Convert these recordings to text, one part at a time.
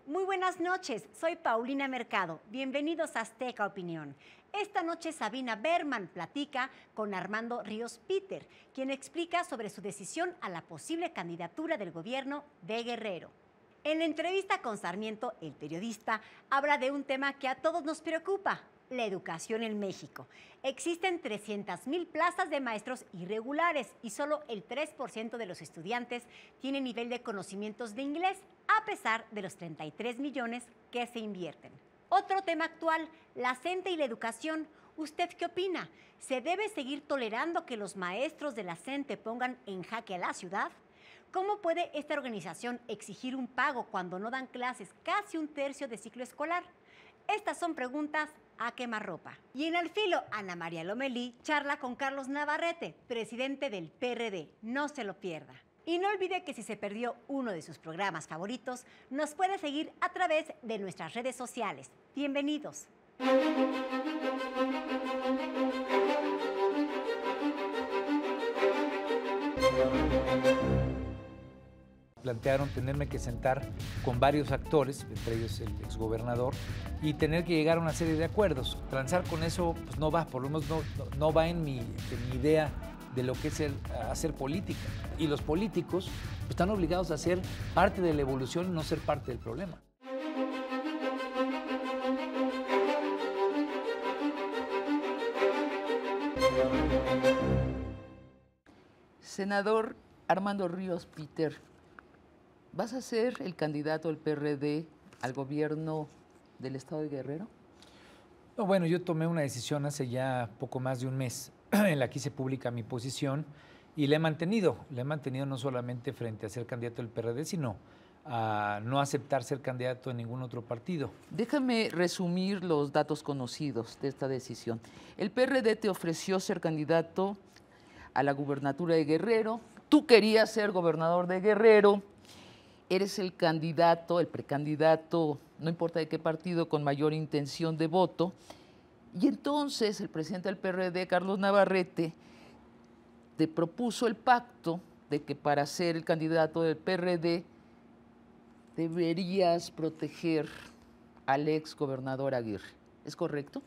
Muy buenas noches, soy Paulina Mercado. Bienvenidos a Azteca Opinión. Esta noche Sabina Berman platica con Armando Ríos Peter, quien explica sobre su decisión a la posible candidatura del gobierno de Guerrero. En la entrevista con Sarmiento, el periodista habla de un tema que a todos nos preocupa: la educación en México. Existen 300,000 plazas de maestros irregulares y solo el 3% de los estudiantes tiene nivel de conocimientos de inglés, a pesar de los 33 millones que se invierten. Otro tema actual, la CENTE y la educación. ¿Usted qué opina? ¿Se debe seguir tolerando que los maestros de la CENTE pongan en jaque a la ciudad? ¿Cómo puede esta organización exigir un pago cuando no dan clases casi un tercio de ciclo escolar? Estas son preguntas a quemarropa. Y en Al Filo, Ana María Lomelí charla con Carlos Navarrete, presidente del PRD. No se lo pierda. Y no olvide que si se perdió uno de sus programas favoritos, nos puede seguir a través de nuestras redes sociales. Bienvenidos. Plantearon tenerme que sentar con varios actores, entre ellos el exgobernador, y tener que llegar a una serie de acuerdos. Transar con eso pues no va, por lo menos no va en mi idea de lo que es hacer política. Y los políticos pues, están obligados a ser parte de la evolución y no ser parte del problema. Senador Armando Ríos Peter, ¿vas a ser el candidato del PRD al gobierno del estado de Guerrero? No, bueno, yo tomé una decisión hace ya poco más de un mes en la que hice pública mi posición y la he mantenido no solamente frente a ser candidato del PRD, sino a no aceptar ser candidato en ningún otro partido. Déjame resumir los datos conocidos de esta decisión. El PRD te ofreció ser candidato a la gubernatura de Guerrero, tú querías ser gobernador de Guerrero, eres el candidato, el precandidato, no importa de qué partido, con mayor intención de voto, y entonces el presidente del PRD, Carlos Navarrete, te propuso el pacto de que para ser el candidato del PRD deberías proteger al ex gobernador Aguirre. ¿Es correcto?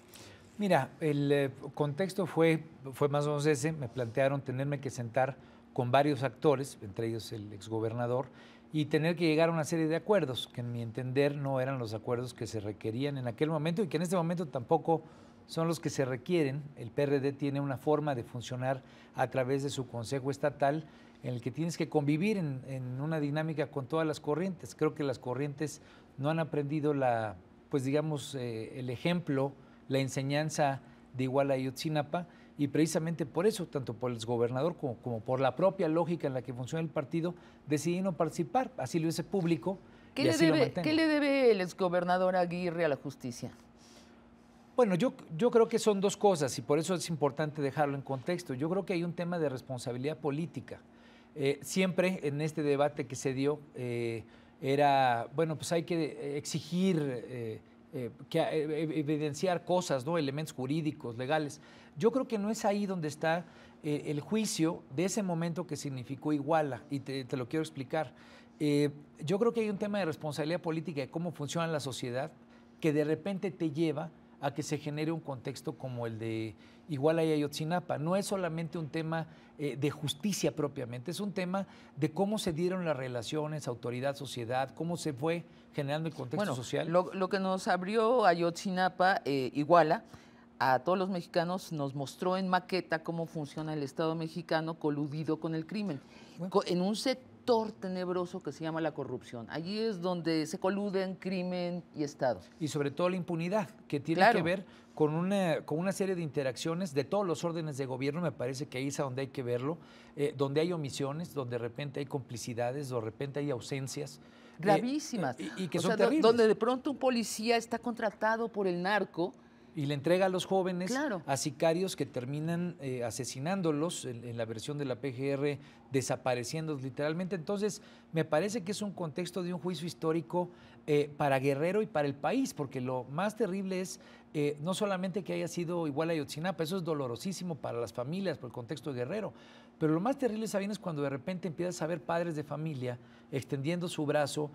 Mira, el contexto fue más o menos ese. Me plantearon tenerme que sentar con varios actores, entre ellos el exgobernador, y tener que llegar a una serie de acuerdos que en mi entender no eran los acuerdos que se requerían en aquel momento y que en este momento tampoco son los que se requieren. El PRD tiene una forma de funcionar a través de su Consejo Estatal en el que tienes que convivir en una dinámica con todas las corrientes. Creo que las corrientes no han aprendido el ejemplo, la enseñanza de Iguala y Ayotzinapa, y precisamente por eso, tanto por el exgobernador como por la propia lógica en la que funciona el partido, decidí no participar. Así lo hice público y así lo mantengo. ¿Qué le debe el exgobernador Aguirre a la justicia? Bueno, yo creo que son dos cosas y por eso es importante dejarlo en contexto. Yo creo que hay un tema de responsabilidad política. Siempre en este debate que se dio pues hay que exigir, evidenciar cosas, ¿no? Elementos jurídicos, legales. Yo creo que no es ahí donde está el juicio de ese momento que significó Iguala, y te lo quiero explicar. Yo creo que hay un tema de responsabilidad política de cómo funciona la sociedad que de repente te lleva a que se genere un contexto como el de Iguala y Ayotzinapa. No es solamente un tema de justicia propiamente, es un tema de cómo se dieron las relaciones autoridad-sociedad, cómo se fue generando el contexto social. Lo que nos abrió Ayotzinapa, Iguala, a todos los mexicanos nos mostró en maqueta cómo funciona el Estado mexicano coludido con el crimen, en un sector tenebroso que se llama la corrupción. Allí es donde se coluden crimen y Estado. Y sobre todo la impunidad, que tiene que ver con una serie de interacciones de todos los órdenes de gobierno. Me parece que ahí es a donde hay que verlo, donde hay omisiones, donde de repente hay complicidades, de repente hay ausencias. Gravísimas. Y que son terribles. Donde de pronto un policía está contratado por el narco. Y le entrega a los jóvenes a sicarios que terminan asesinándolos, en la versión de la PGR, desapareciéndolos literalmente. Entonces, me parece que es un contexto de un juicio histórico para Guerrero y para el país, porque lo más terrible es no solamente que haya sido igual a Ayotzinapa, eso es dolorosísimo para las familias por el contexto de Guerrero, pero lo más terrible, Sabina, es cuando de repente empiezas a ver padres de familia extendiendo su brazo,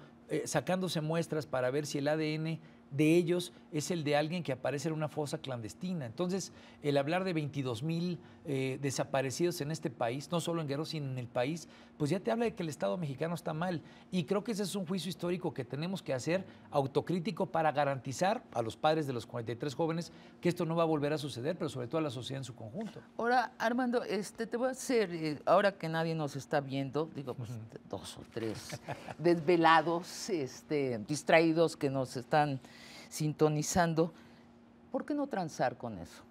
sacándose muestras para ver si el ADN de ellos es el de alguien que aparece en una fosa clandestina. Entonces, el hablar de 22,000 desaparecidos en este país, no solo en Guerrero, sino en el país, pues ya te habla de que el Estado mexicano está mal. Y creo que ese es un juicio histórico que tenemos que hacer, autocrítico, para garantizar a los padres de los 43 jóvenes que esto no va a volver a suceder, pero sobre todo a la sociedad en su conjunto. Ahora, Armando, te voy a hacer, ahora que nadie nos está viendo, digo, pues 2 o 3 desvelados, distraídos que nos están sintonizando, ¿por qué no transar con eso?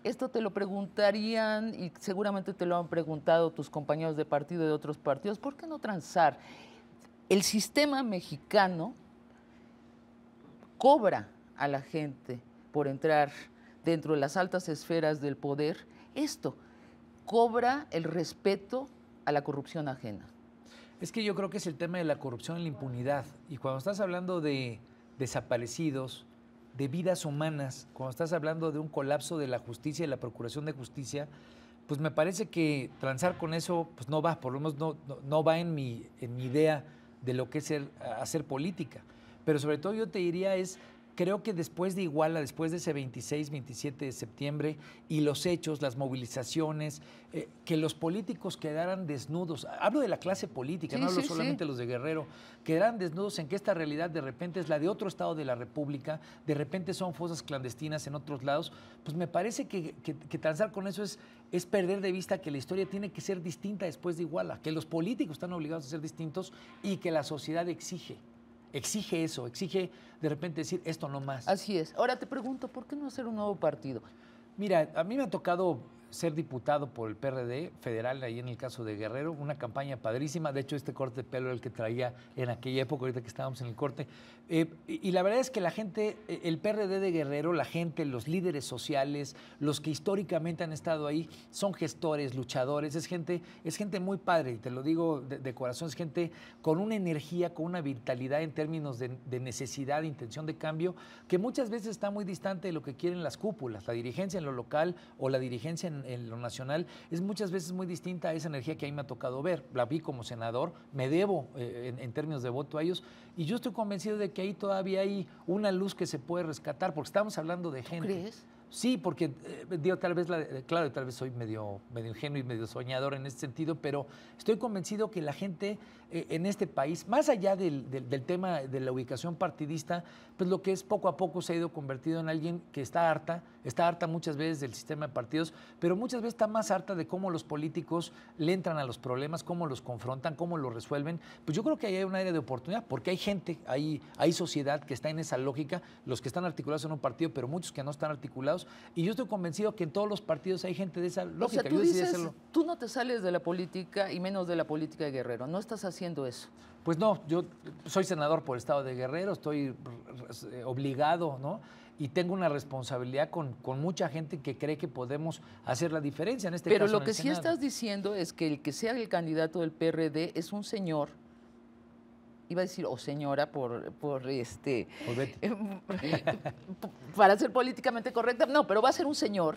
Esto te lo preguntarían y seguramente te lo han preguntado tus compañeros de partido de otros partidos, ¿por qué no transar? El sistema mexicano cobra a la gente por entrar dentro de las altas esferas del poder, esto cobra el respeto a la corrupción ajena. Es que yo creo que es el tema de la corrupción y la impunidad. Y cuando estás hablando de desaparecidos, de vidas humanas, cuando estás hablando de un colapso de la justicia y la procuración de justicia, pues me parece que transar con eso pues no va, por lo menos no va en mi idea de lo que es hacer política. Pero sobre todo yo te diría creo que después de Iguala, después de ese 26, 27 de septiembre y los hechos, las movilizaciones, que los políticos quedaran desnudos, hablo de la clase política, no hablo solamente de los de Guerrero, quedaran desnudos en que esta realidad de repente es la de otro estado de la República, de repente son fosas clandestinas en otros lados, pues me parece que transar con eso es perder de vista que la historia tiene que ser distinta después de Iguala, que los políticos están obligados a ser distintos y que la sociedad exige eso, exige de repente decir esto no más. Así es. Ahora te pregunto, ¿por qué no hacer un nuevo partido? Mira, a mí me ha tocado ser diputado por el PRD federal, ahí en el caso de Guerrero, una campaña padrísima. De hecho, este corte de pelo era el que traía en aquella época, ahorita que estábamos en el corte. Y la verdad es que la gente, el PRD de Guerrero, la gente, los líderes sociales, los que históricamente han estado ahí, son gestores, luchadores, es gente muy padre, y te lo digo de corazón, es gente con una energía, con una vitalidad en términos de necesidad, de intención de cambio, que muchas veces está muy distante de lo que quieren las cúpulas. La dirigencia en lo local o la dirigencia en lo nacional es muchas veces muy distinta a esa energía que a mí me ha tocado ver. La vi como senador, me debo en términos de voto a ellos, y yo estoy convencido de que ahí todavía hay una luz que se puede rescatar, porque estamos hablando de gente. ¿Tú crees? Sí, porque digo, tal vez soy medio ingenuo y medio soñador en este sentido, pero estoy convencido que la gente en este país, más allá del tema de la ubicación partidista, pues lo que es poco a poco se ha ido convertido en alguien que está harta muchas veces del sistema de partidos, pero muchas veces está más harta de cómo los políticos le entran a los problemas, cómo los confrontan, cómo los resuelven. Pues yo creo que ahí hay un área de oportunidad, porque hay gente, hay sociedad que está en esa lógica, los que están articulados en un partido, pero muchos que no están articulados. Y yo estoy convencido que en todos los partidos hay gente de esa lógica. O sea, tú dices, tú no te sales de la política y menos de la política de Guerrero, no estás haciendo eso. Pues no, yo soy senador por el estado de Guerrero, estoy obligado, ¿no? Y tengo una responsabilidad con mucha gente que cree que podemos hacer la diferencia en este caso. Pero lo que sí estás diciendo es que el que sea el candidato del PRD es un señor, iba a decir o señora por Betty. Para ser políticamente correcta, no, pero va a ser un señor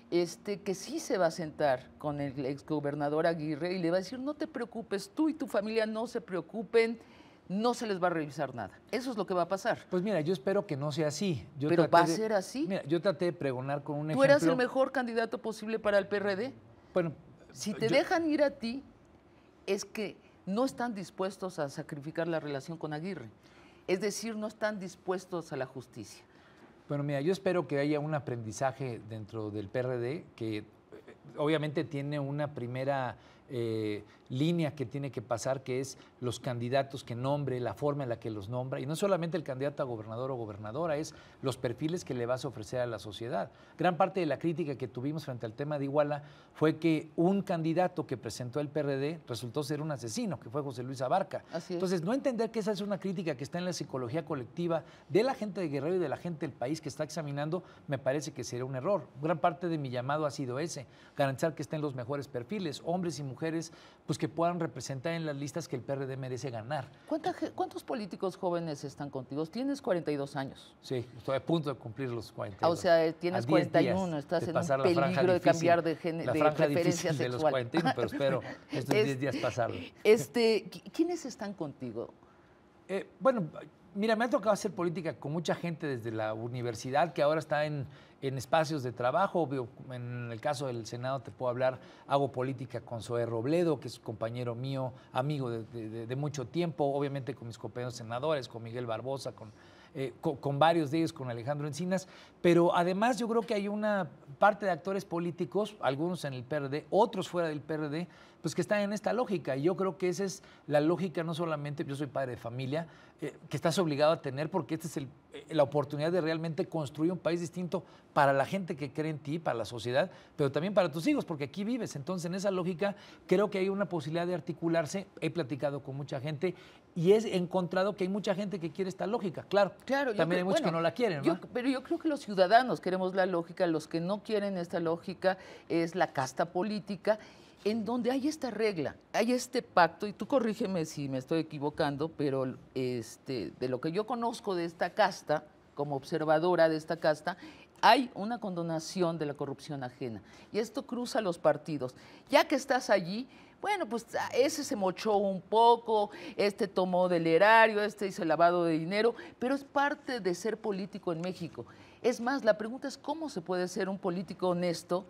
que sí se va a sentar con el exgobernador Aguirre y le va a decir, no te preocupes, tú y tu familia no se preocupen, no se les va a revisar nada. Eso es lo que va a pasar. Pues mira, yo espero que no sea así. ¿Pero va a ser así? Mira, yo traté de pregonar con un ejemplo. ¿Tú eras el mejor candidato posible para el PRD? Bueno, si te dejan ir a ti, es que no están dispuestos a sacrificar la relación con Aguirre. Es decir, no están dispuestos a la justicia. Bueno, mira, yo espero que haya un aprendizaje dentro del PRD que obviamente tiene una primera línea que tiene que pasar, que es los candidatos que nombre, la forma en la que los nombra, y no solamente el candidato a gobernador o gobernadora, es los perfiles que le vas a ofrecer a la sociedad. Gran parte de la crítica que tuvimos frente al tema de Iguala fue que un candidato que presentó el PRD resultó ser un asesino, que fue José Luis Abarca. Entonces, no entender que esa es una crítica que está en la psicología colectiva de la gente de Guerrero y de la gente del país que está examinando, me parece que sería un error. Gran parte de mi llamado ha sido ese, garantizar que estén los mejores perfiles, hombres y mujeres mujeres, pues que puedan representar en las listas que el PRD merece ganar. ¿Cuántos políticos jóvenes están contigo? Tienes 42 años. Sí, estoy a punto de cumplir los 42. O sea, tienes 41, estás en un peligro de cambiar de preferencia sexual. De los 41, pero espero estos 10 días pasarlo. ¿Quiénes están contigo? Bueno, mira, me ha tocado hacer política con mucha gente desde la universidad, que ahora está en espacios de trabajo. En el caso del Senado te puedo hablar, hago política con Zoé Robledo, que es compañero mío, amigo de mucho tiempo, obviamente con mis compañeros senadores, con Miguel Barbosa, con varios de ellos, con Alejandro Encinas, pero además yo creo que hay una parte de actores políticos, algunos en el PRD, otros fuera del PRD, pues que están en esta lógica, y yo creo que esa es la lógica, no solamente, yo soy padre de familia, que estás obligado a tener, porque esta es la oportunidad de realmente construir un país distinto para la gente que cree en ti, para la sociedad, pero también para tus hijos, porque aquí vives. Entonces, en esa lógica, creo que hay una posibilidad de articularse. He platicado con mucha gente y he encontrado que hay mucha gente que quiere esta lógica. Claro, también hay muchos que no la quieren, ¿no? Pero yo creo que los ciudadanos queremos la lógica, los que no quieren esta lógica es la casta política, en donde hay esta regla, hay este pacto, y tú corrígeme si me estoy equivocando, pero de lo que yo conozco de esta casta, como observadora de esta casta, hay una condonación de la corrupción ajena. Y esto cruza los partidos. Ya que estás allí, bueno, pues ese se mochó un poco, este tomó del erario, este hizo lavado de dinero, pero es parte de ser político en México. Es más, la pregunta es cómo se puede ser un político honesto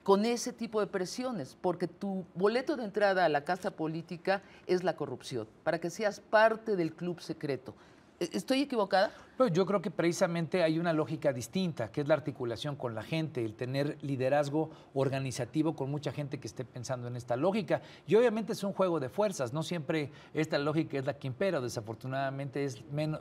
con ese tipo de presiones, porque tu boleto de entrada a la casta política es la corrupción, para que seas parte del club secreto. ¿Estoy equivocada? Pues yo creo que precisamente hay una lógica distinta, que es la articulación con la gente, el tener liderazgo organizativo con mucha gente que esté pensando en esta lógica. Y obviamente es un juego de fuerzas, no siempre esta lógica es la que impera, desafortunadamente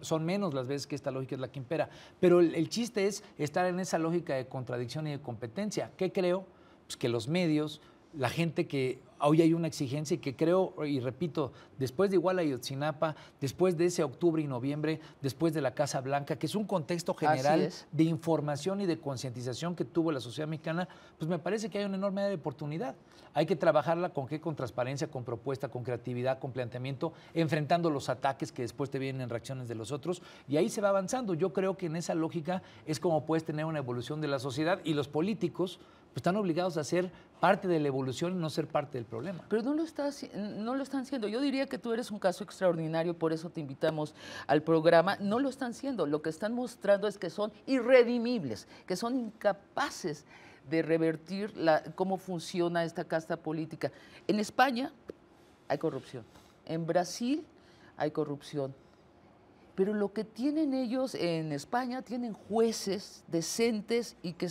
son menos las veces que esta lógica es la que impera. Pero el chiste es estar en esa lógica de contradicción y de competencia. ¿Qué creo? Pues que los medios, la gente que hoy hay una exigencia y que creo, y repito, después de Iguala y Ayotzinapa, después de ese octubre y noviembre, después de la Casa Blanca, que es un contexto general de información y de concientización que tuvo la sociedad mexicana, pues me parece que hay una enorme área de oportunidad. Hay que trabajarla con transparencia, con propuesta, con creatividad, con planteamiento, enfrentando los ataques que después te vienen en reacciones de los otros, y ahí se va avanzando. Yo creo que en esa lógica es como puedes tener una evolución de la sociedad, y los políticos pues están obligados a ser parte de la evolución y no ser parte del problema. Pero no lo están haciendo. Yo diría que tú eres un caso extraordinario, por eso te invitamos al programa. No lo están haciendo. Lo que están mostrando es que son irredimibles, que son incapaces de revertir cómo funciona esta casta política. En España hay corrupción. En Brasil hay corrupción. Pero lo que tienen ellos en España, tienen jueces decentes y que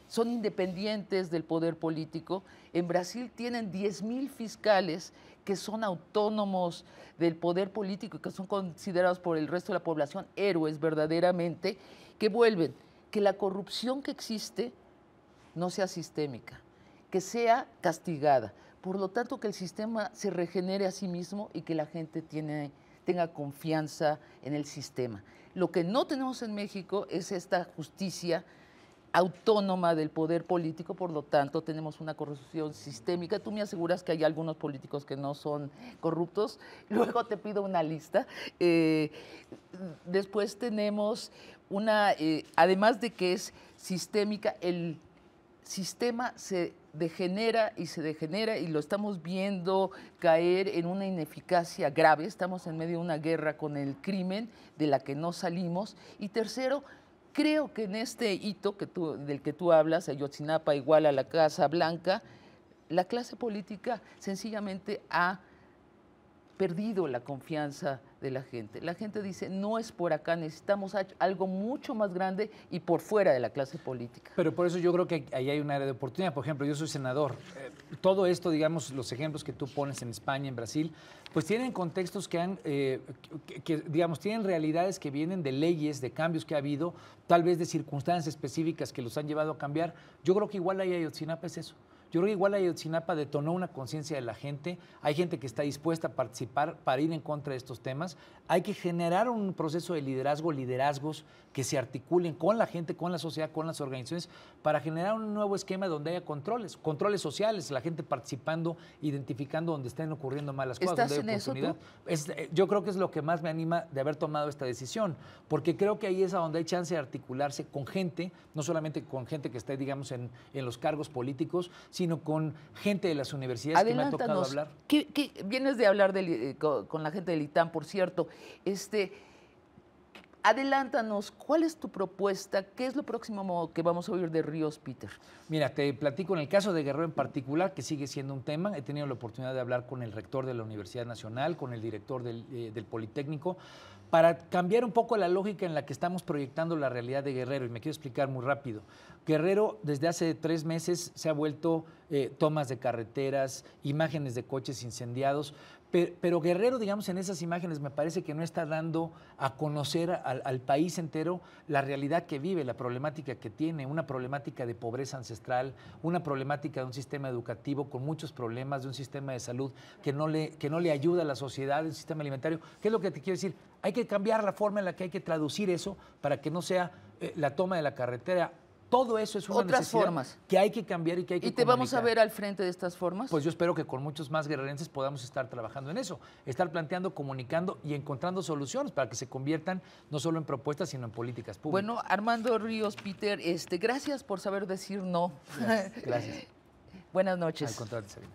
son independientes del poder político. En Brasil tienen 10,000 fiscales que son autónomos del poder político y que son considerados por el resto de la población héroes verdaderamente, que vuelven que la corrupción que existe no sea sistémica, que sea castigada. Por lo tanto, que el sistema se regenere a sí mismo y que la gente tenga confianza en el sistema. Lo que no tenemos en México es esta justicia autónoma del poder político, por lo tanto tenemos una corrupción sistémica. Tú me aseguras que hay algunos políticos que no son corruptos, luego te pido una lista. Después tenemos además de que es sistémica, el sistema se degenera y lo estamos viendo caer en una ineficacia grave. Estamos en medio de una guerra con el crimen de la que no salimos. Y tercero, creo que en este hito del que tú hablas, Ayotzinapa igual a la Casa Blanca, la clase política sencillamente ha perdido la confianza de la gente. La gente dice, no es por acá, necesitamos algo mucho más grande y por fuera de la clase política. Pero por eso yo creo que ahí hay un área de oportunidad. Por ejemplo, yo soy senador. Todo esto, digamos, los ejemplos que tú pones en España, en Brasil, pues tienen contextos que digamos, tienen realidades que vienen de leyes, de cambios que ha habido, tal vez de circunstancias específicas que los han llevado a cambiar. Yo creo que igual ahí Ayotzinapa es eso. Yo creo que igual Ayotzinapa detonó una conciencia de la gente, hay gente que está dispuesta a participar para ir en contra de estos temas, hay que generar un proceso de liderazgos que se articulen con la gente, con la sociedad, con las organizaciones, para generar un nuevo esquema donde haya controles sociales, la gente participando, identificando donde estén ocurriendo malas cosas, ¿Estás donde hay en eso oportunidad. Yo creo que es lo que más me anima de haber tomado esta decisión, porque creo que ahí es a donde hay chance de articularse con gente, no solamente con gente que esté, digamos, en los cargos políticos, sino con gente de las universidades que me ha tocado hablar. ¿Qué vienes de hablar con la gente del ITAM, por cierto? Adelántanos, ¿cuál es tu propuesta? ¿Qué es lo próximo que vamos a oír de Ríos Peter? Mira, te platico en el caso de Guerrero en particular, que sigue siendo un tema. He tenido la oportunidad de hablar con el rector de la Universidad Nacional, con el director del Politécnico, para cambiar un poco la lógica en la que estamos proyectando la realidad de Guerrero. Y me quiero explicar muy rápido. Guerrero, desde hace 3 meses, se ha vuelto tomas de carreteras, imágenes de coches incendiados, pero Guerrero, digamos, en esas imágenes me parece que no está dando a conocer al país entero la realidad que vive, la problemática que tiene, una problemática de pobreza ancestral, una problemática de un sistema educativo con muchos problemas, de un sistema de salud que no le ayuda a la sociedad, un sistema alimentario. ¿Qué es lo que te quiero decir? Hay que cambiar la forma en la que hay que traducir eso para que no sea la toma de la carretera. Todo eso es una necesidad formas que hay que cambiar y que hay que ¿Y te comunicar. vamos a ver al frente de estas formas? Pues yo espero que con muchos más guerrerenses podamos estar trabajando en eso, estar planteando, comunicando y encontrando soluciones para que se conviertan no solo en propuestas, sino en políticas públicas. Bueno, Armando Ríos Peter, gracias por saber decir no. Gracias. Buenas noches. Al contrario, Sabina.